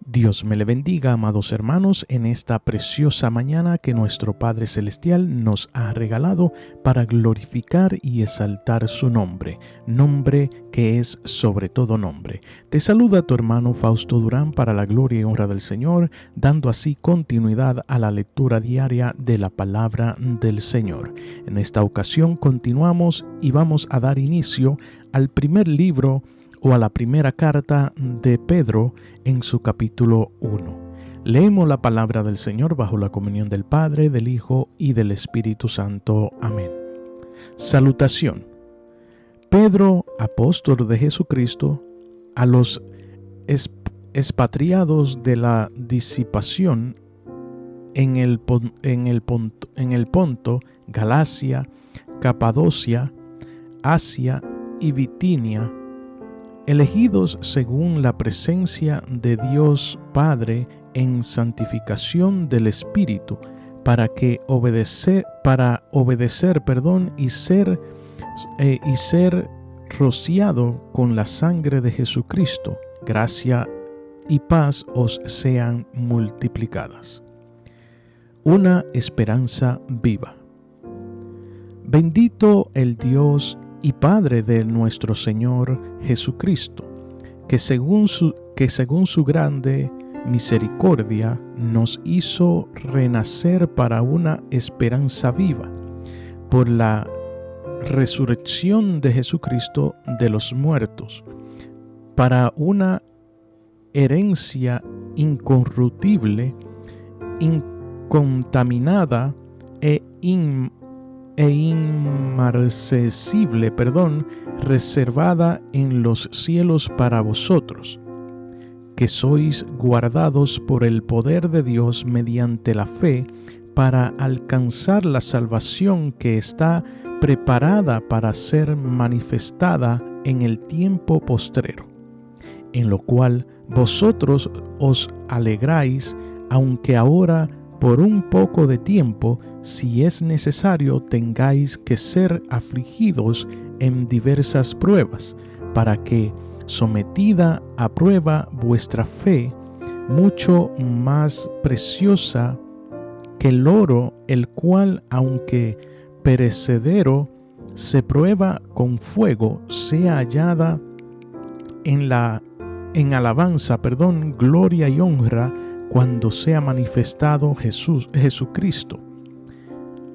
Dios me le bendiga, amados hermanos, en esta preciosa mañana que nuestro Padre Celestial nos ha regalado para glorificar y exaltar su nombre, nombre que es sobre todo nombre. Te saluda tu hermano Fausto Durán para la gloria y honra del Señor, dando así continuidad a la lectura diaria de la palabra del Señor. En esta ocasión continuamos y vamos a dar inicio al primer libro o a la primera carta de Pedro en su capítulo 1. Leemos la palabra del Señor bajo la comunión del Padre, del Hijo y del Espíritu Santo. Amén. Salutación. Pedro, apóstol de Jesucristo, a los expatriados de la disipación en el Ponto, Galacia, Capadocia, Asia y Bitinia, elegidos según la presencia de Dios Padre en santificación del Espíritu, para obedecer y ser rociado con la sangre de Jesucristo. Gracia y paz os sean multiplicadas. Una esperanza viva. Bendito el Dios y Padre de nuestro Señor Jesucristo, que según su grande misericordia nos hizo renacer para una esperanza viva, por la resurrección de Jesucristo de los muertos, para una herencia incorruptible, incontaminada e inmarcesible, reservada en los cielos para vosotros, que sois guardados por el poder de Dios mediante la fe para alcanzar la salvación que está preparada para ser manifestada en el tiempo postrero, en lo cual vosotros os alegráis, aunque ahora por un poco de tiempo, si es necesario, tengáis que ser afligidos en diversas pruebas, para que, sometida a prueba vuestra fe, mucho más preciosa que el oro, el cual, aunque perecedero, se prueba con fuego, sea hallada en alabanza, gloria y honra, cuando sea manifestado Jesucristo,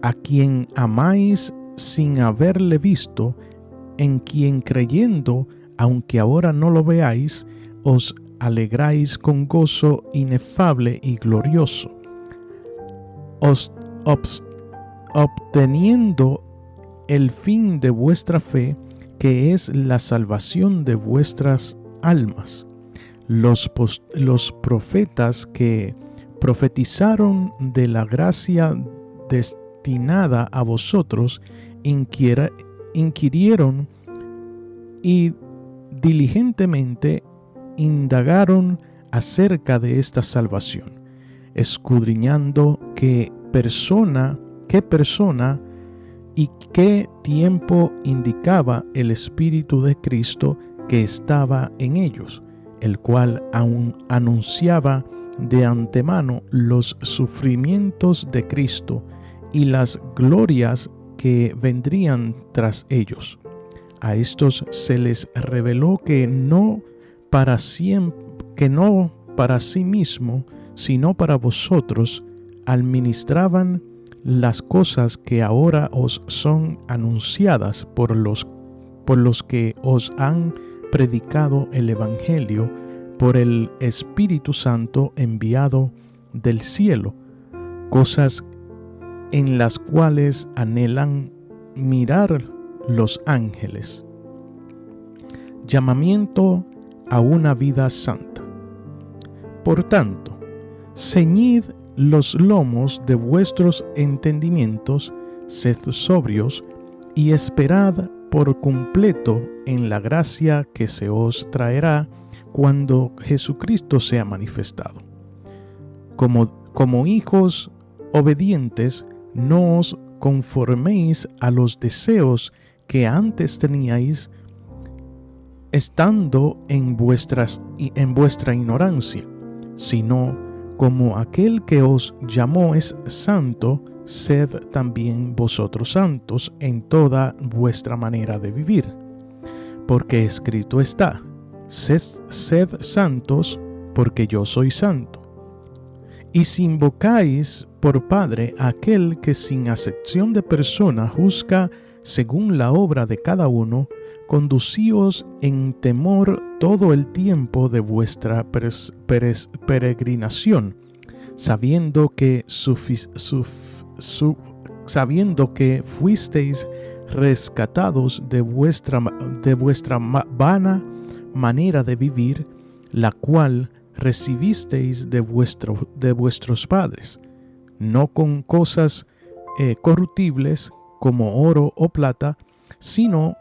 a quien amáis sin haberle visto, en quien creyendo, aunque ahora no lo veáis, os alegráis con gozo inefable y glorioso, obteniendo el fin de vuestra fe, que es la salvación de vuestras almas. Los profetas que profetizaron de la gracia destinada a vosotros inquirieron y diligentemente indagaron acerca de esta salvación, escudriñando qué persona y qué tiempo indicaba el Espíritu de Cristo que estaba en ellos, el cual aún anunciaba de antemano los sufrimientos de Cristo y las glorias que vendrían tras ellos. A estos se les reveló que no para sí mismo, sino para vosotros, administraban las cosas que ahora os son anunciadas por los que os han predicado el Evangelio por el Espíritu Santo enviado del cielo, cosas en las cuales anhelan mirar los ángeles. Llamamiento a una vida santa. Por tanto, ceñid los lomos de vuestros entendimientos, sed sobrios y esperad por completo en la gracia que se os traerá cuando Jesucristo sea manifestado. Como hijos obedientes, no os conforméis a los deseos que antes teníais, estando en vuestra ignorancia, sino como aquel que os llamó es santo, sed también vosotros santos en toda vuestra manera de vivir. Porque escrito está, sed santos, porque yo soy santo. Y si invocáis por Padre a aquel que sin acepción de persona juzga según la obra de cada uno, conducíos en temor todo el tiempo de vuestra peregrinación, sabiendo que fuisteis rescatados de vuestra vana manera de vivir, la cual recibisteis de vuestros padres, no con cosas corruptibles como oro o plata, sino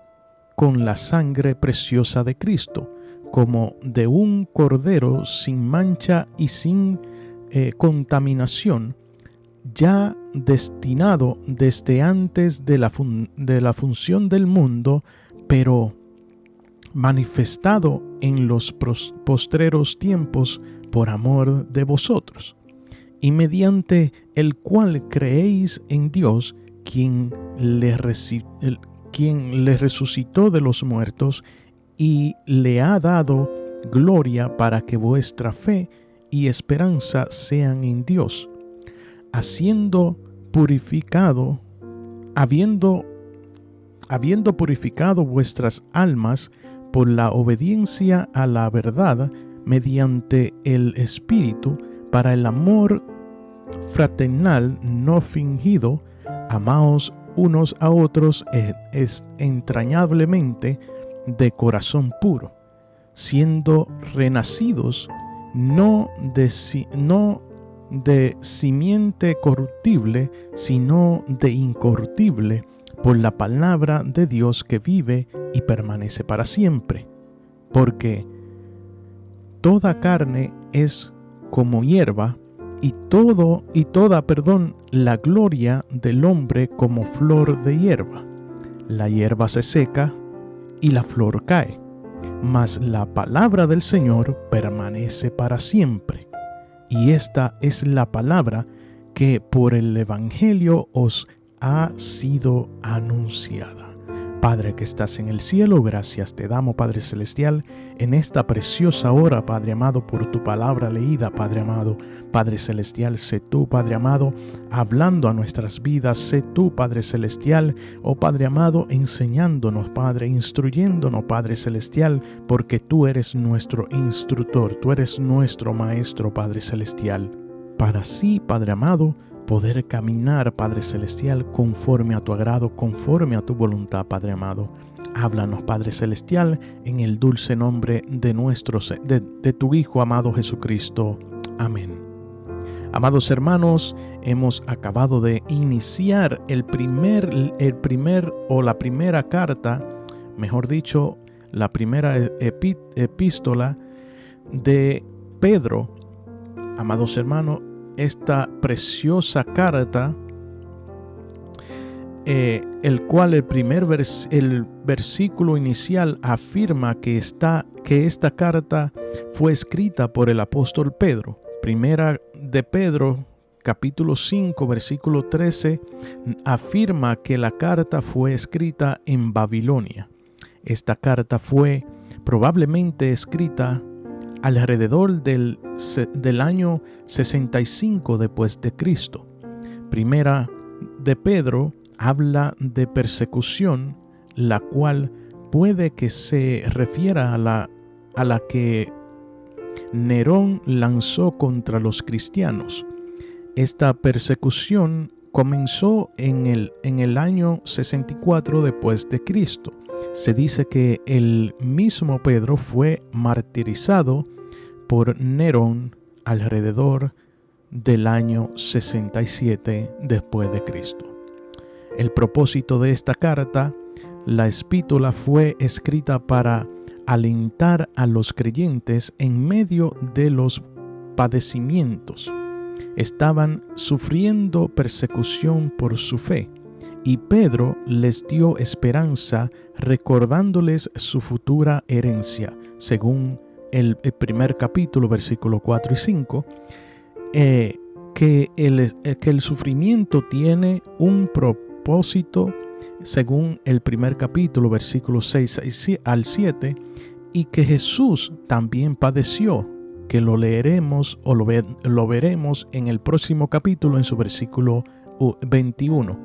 con la sangre preciosa de Cristo, como de un cordero sin mancha y sin contaminación, ya destinado desde antes de la función del mundo, pero manifestado en los postreros tiempos por amor de vosotros, y mediante el cual creéis en Dios, quien le resucitó de los muertos y le ha dado gloria, para que vuestra fe y esperanza sean en Dios, habiendo purificado vuestras almas por la obediencia a la verdad mediante el Espíritu, para el amor fraternal no fingido. Amaos unos a otros entrañablemente de corazón puro, siendo renacidos no de simiente corruptible, sino de incorruptible, por la palabra de Dios que vive y permanece para siempre. Porque toda carne es como hierba, y toda la gloria del hombre como flor de hierba. La hierba se seca y la flor cae, mas la palabra del Señor permanece para siempre. Y esta es la palabra que por el Evangelio os ha sido anunciada. Padre que estás en el cielo, gracias te damos, Padre celestial, en esta preciosa hora, Padre amado, por tu palabra leída, Padre amado. Padre celestial, sé tú, Padre amado, hablando a nuestras vidas. Sé tú, Padre celestial, oh Padre amado, enseñándonos, Padre, instruyéndonos, Padre celestial, porque tú eres nuestro instructor, tú eres nuestro maestro, Padre celestial. Para así, Padre amado, poder caminar, Padre celestial, conforme a tu agrado, conforme a tu voluntad, Padre amado. Háblanos, Padre celestial, en el dulce nombre de tu Hijo amado Jesucristo. Amén. Amados hermanos, hemos acabado de iniciar la primera carta, mejor dicho, la primera epístola de Pedro. Amados hermanos, esta preciosa carta, el cual el versículo inicial afirma que esta carta fue escrita por el apóstol Pedro. Primera de Pedro, capítulo 5, versículo 13, afirma que la carta fue escrita en Babilonia. Esta carta fue probablemente escrita alrededor del año 65 después de Cristo. Primera de Pedro habla de persecución, la cual puede que se refiera a la que Nerón lanzó contra los cristianos. Esta persecución comenzó en el año 64 después de Cristo. Se dice que el mismo Pedro fue martirizado por Nerón alrededor del año 67 después de Cristo. El propósito de esta carta, la epístola, fue escrita para alentar a los creyentes en medio de los padecimientos. Estaban sufriendo persecución por su fe, y Pedro les dio esperanza recordándoles su futura herencia, según el primer capítulo, versículos 4 y 5, que el sufrimiento tiene un propósito según el primer capítulo, versículos 6 al 7, y que Jesús también padeció, que lo leeremos o lo veremos en el próximo capítulo, en su versículo 21.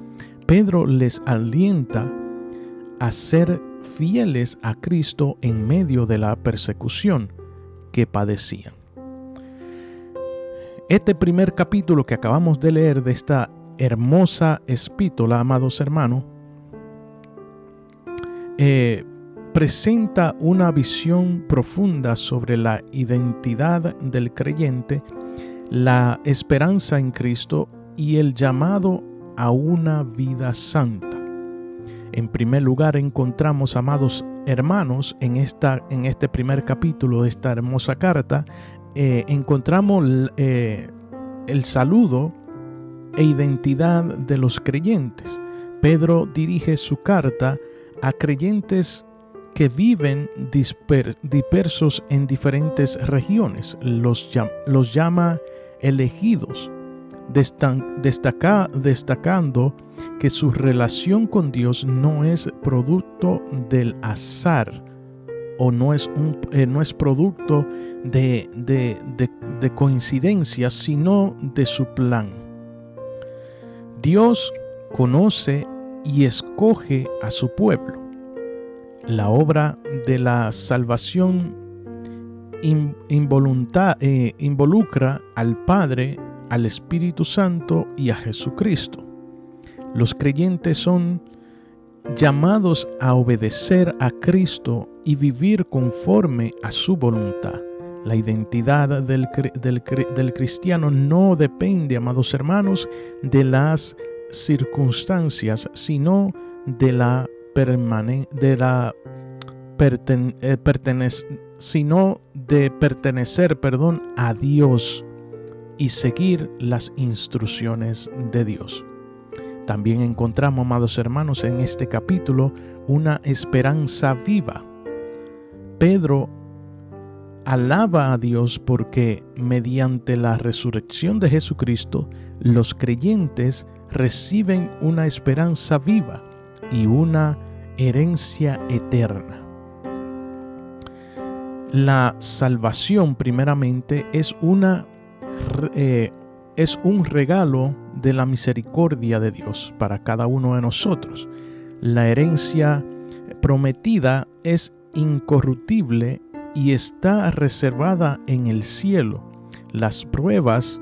Pedro les alienta a ser fieles a Cristo en medio de la persecución que padecían. Este primer capítulo que acabamos de leer de esta hermosa epístola, amados hermanos, presenta una visión profunda sobre la identidad del creyente, la esperanza en Cristo y el llamado a una vida santa. En primer lugar, encontramos, amados hermanos, en este primer capítulo de esta hermosa carta, encontramos el saludo e identidad de los creyentes. Pedro dirige su carta a creyentes que viven dispersos en diferentes regiones. Los llama elegidos, destacando que su relación con Dios no es producto del azar o no es producto de coincidencias, sino de su plan. Dios conoce y escoge a su pueblo. La obra de la salvación involucra al Padre, al Espíritu Santo y a Jesucristo. Los creyentes son llamados a obedecer a Cristo y vivir conforme a su voluntad. La identidad del cristiano no depende, amados hermanos, de las circunstancias, sino de pertenecer a Dios y seguir las instrucciones de Dios. También encontramos, amados hermanos, en este capítulo una esperanza viva. Pedro alaba a Dios porque mediante la resurrección de Jesucristo, los creyentes reciben una esperanza viva y una herencia eterna. La salvación, primeramente, es un regalo de la misericordia de Dios para cada uno de nosotros. La herencia prometida es incorruptible y está reservada en el cielo. Las pruebas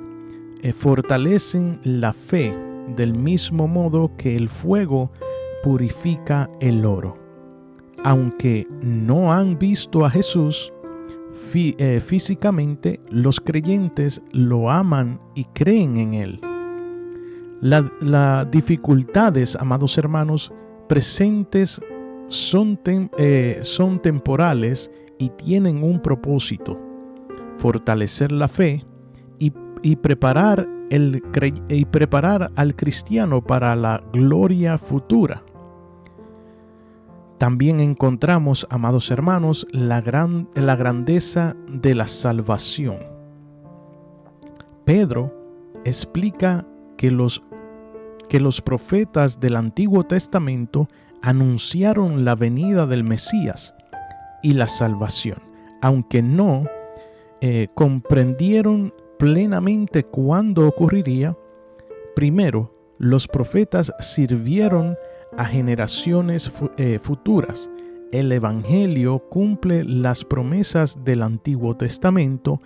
fortalecen la fe del mismo modo que el fuego purifica el oro. Aunque no han visto a Jesús físicamente, los creyentes lo aman y creen en Él. Las dificultades, amados hermanos, presentes son temporales y tienen un propósito: fortalecer la fe y preparar al cristiano para la gloria futura. También encontramos, amados hermanos, la grandeza de la salvación. Pedro explica que los profetas del Antiguo Testamento anunciaron la venida del Mesías y la salvación, aunque no comprendieron plenamente cuándo ocurriría. Primero, los profetas sirvieron a generaciones futuras. El Evangelio cumple las promesas del Antiguo Testamento.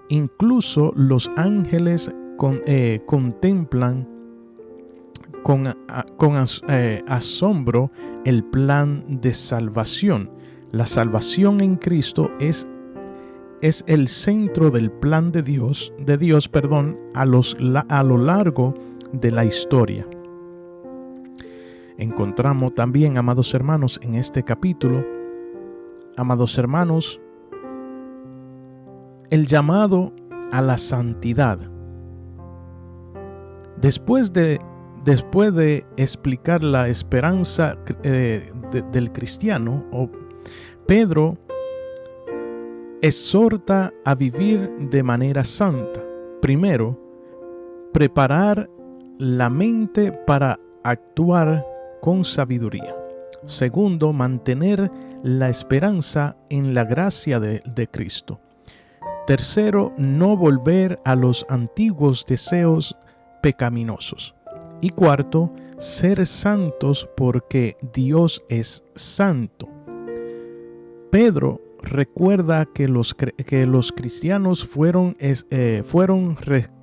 Incluso los ángeles contemplan con asombro el plan de salvación. La salvación en Cristo es el centro del plan de Dios, a lo largo de la historia. Encontramos también, amados hermanos, en este capítulo, amados hermanos, el llamado a la santidad. Después de explicar la esperanza del cristiano, Pedro exhorta a vivir de manera santa. Primero, preparar la mente para actuar con sabiduría. Segundo, mantener la esperanza en la gracia de Cristo. Tercero, no volver a los antiguos deseos pecaminosos. Y cuarto, ser santos porque Dios es santo. Pedro recuerda que los cristianos fueron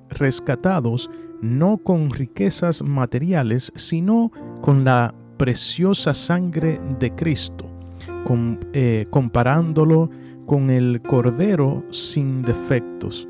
rescatados no con riquezas materiales, sino con la preciosa sangre de Cristo, comparándolo con el Cordero sin defectos.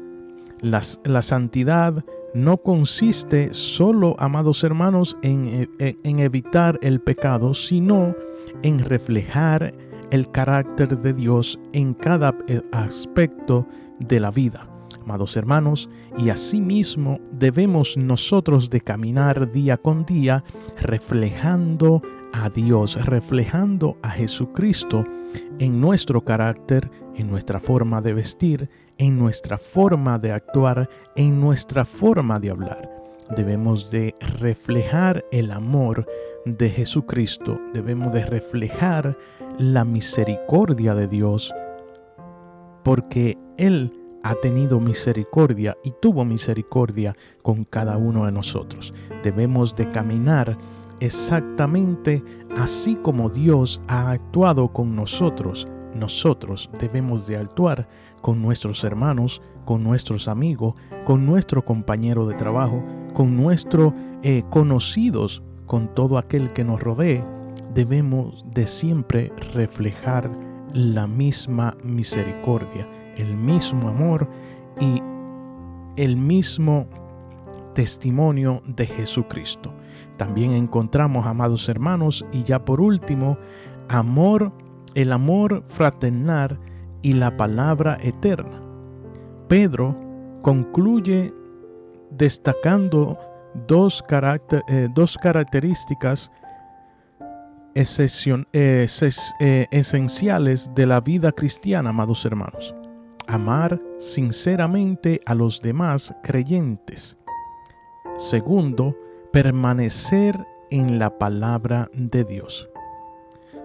La santidad no consiste solo, amados hermanos, en evitar el pecado, sino en reflejar el carácter de Dios en cada aspecto de la vida. Amados hermanos, y asimismo debemos nosotros de caminar día con día reflejando a Dios, reflejando a Jesucristo en nuestro carácter, en nuestra forma de vestir, en nuestra forma de actuar, en nuestra forma de hablar. Debemos de reflejar el amor de Jesucristo, debemos de reflejar la misericordia de Dios, porque Él ha tenido misericordia y tuvo misericordia con cada uno de nosotros. Debemos de caminar exactamente así como Dios ha actuado con nosotros. Nosotros debemos de actuar con nuestros hermanos, con nuestros amigos, con nuestro compañero de trabajo, con nuestros conocidos, con todo aquel que nos rodee. Debemos de siempre reflejar la misma misericordia, el mismo amor y el mismo testimonio de Jesucristo. También encontramos, amados hermanos, y ya por último, el amor fraternal y la palabra eterna. Pedro concluye destacando dos características esenciales de la vida cristiana, amados hermanos. Amar sinceramente a los demás creyentes. Segundo, permanecer en la palabra de Dios.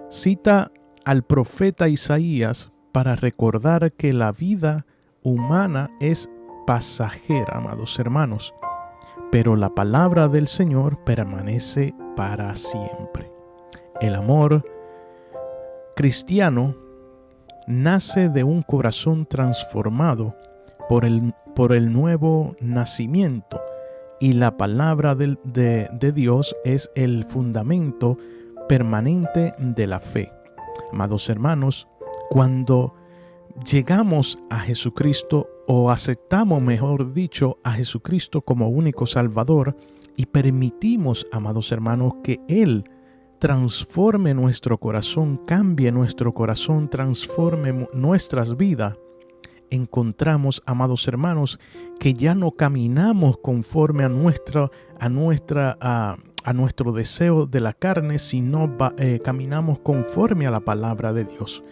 Cita al profeta Isaías para recordar que la vida humana es pasajera, amados hermanos, pero la palabra del Señor permanece para siempre. El amor cristiano nace de un corazón transformado por el nuevo nacimiento, y la palabra de Dios es el fundamento permanente de la fe. Amados hermanos, cuando llegamos a Jesucristo, o aceptamos, mejor dicho, a Jesucristo como único Salvador, y permitimos, amados hermanos, que Él transforme nuestro corazón, cambie nuestro corazón, transforme nuestras vidas, encontramos, amados hermanos, que ya no caminamos conforme a nuestro deseo de la carne, sino caminamos conforme a la palabra de Dios,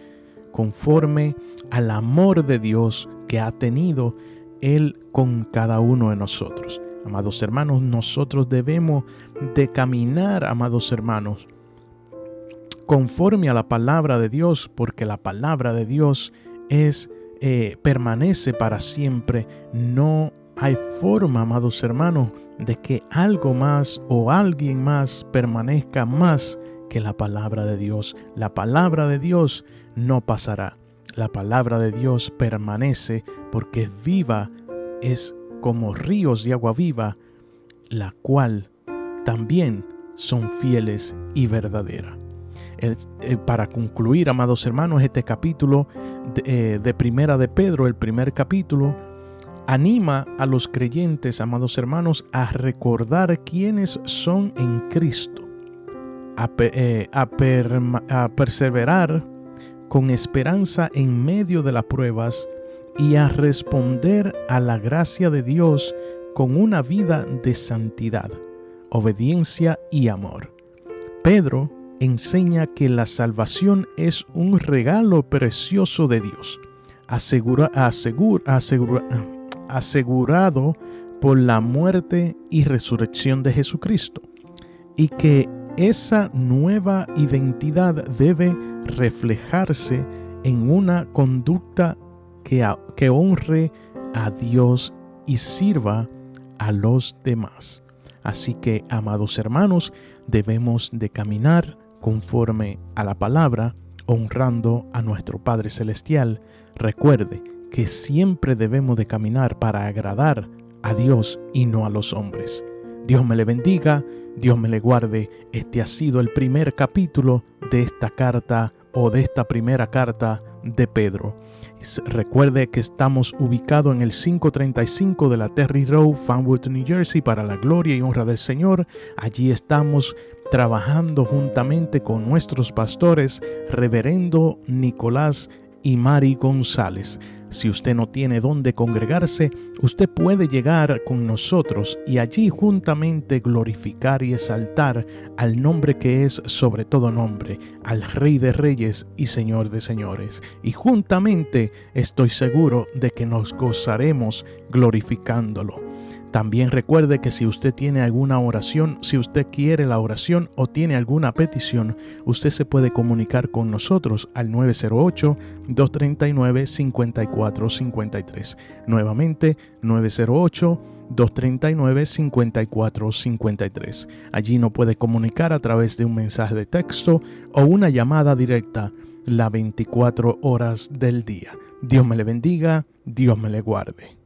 conforme al amor de Dios que ha tenido Él con cada uno de nosotros. Amados hermanos, nosotros debemos de caminar, amados hermanos, conforme a la palabra de Dios, porque la palabra de Dios permanece para siempre. No hay forma, amados hermanos, de que algo más o alguien más permanezca más que la palabra de Dios. La palabra de Dios no pasará. La palabra de Dios permanece porque es viva, es como ríos de agua viva, la cual también son fieles y verdaderas. Para concluir, amados hermanos, este capítulo de Primera de Pedro, el primer capítulo, anima a los creyentes, amados hermanos, a recordar quiénes son en Cristo, a perseverar con esperanza en medio de las pruebas y a responder a la gracia de Dios con una vida de santidad, obediencia y amor. Pedro enseña que la salvación es un regalo precioso de Dios. asegurado por la muerte y resurrección de Jesucristo, y que esa nueva identidad debe reflejarse en una conducta que honre a Dios y sirva a los demás. Así que, amados hermanos, debemos de caminar conforme a la palabra, honrando a nuestro Padre Celestial. Recuerde que siempre debemos de caminar para agradar a Dios y no a los hombres. Dios me le bendiga, Dios me le guarde. Este ha sido el primer capítulo de esta carta o de esta primera carta de Pedro. Recuerde que estamos ubicados en el 535 de la Terry Road, Fanwood, New Jersey, para la gloria y honra del Señor. Allí estamos trabajando juntamente con nuestros pastores, Reverendo Nicolás y Mari González. Si usted no tiene dónde congregarse, usted puede llegar con nosotros y allí juntamente glorificar y exaltar al nombre que es sobre todo nombre, al Rey de Reyes y Señor de Señores. Y juntamente estoy seguro de que nos gozaremos glorificándolo. También recuerde que si usted tiene alguna oración, si usted quiere la oración o tiene alguna petición, usted se puede comunicar con nosotros al 908-239-5453. Nuevamente, 908-239-5453. Allí nos puede comunicar a través de un mensaje de texto o una llamada directa las 24 horas del día. Dios me le bendiga, Dios me le guarde.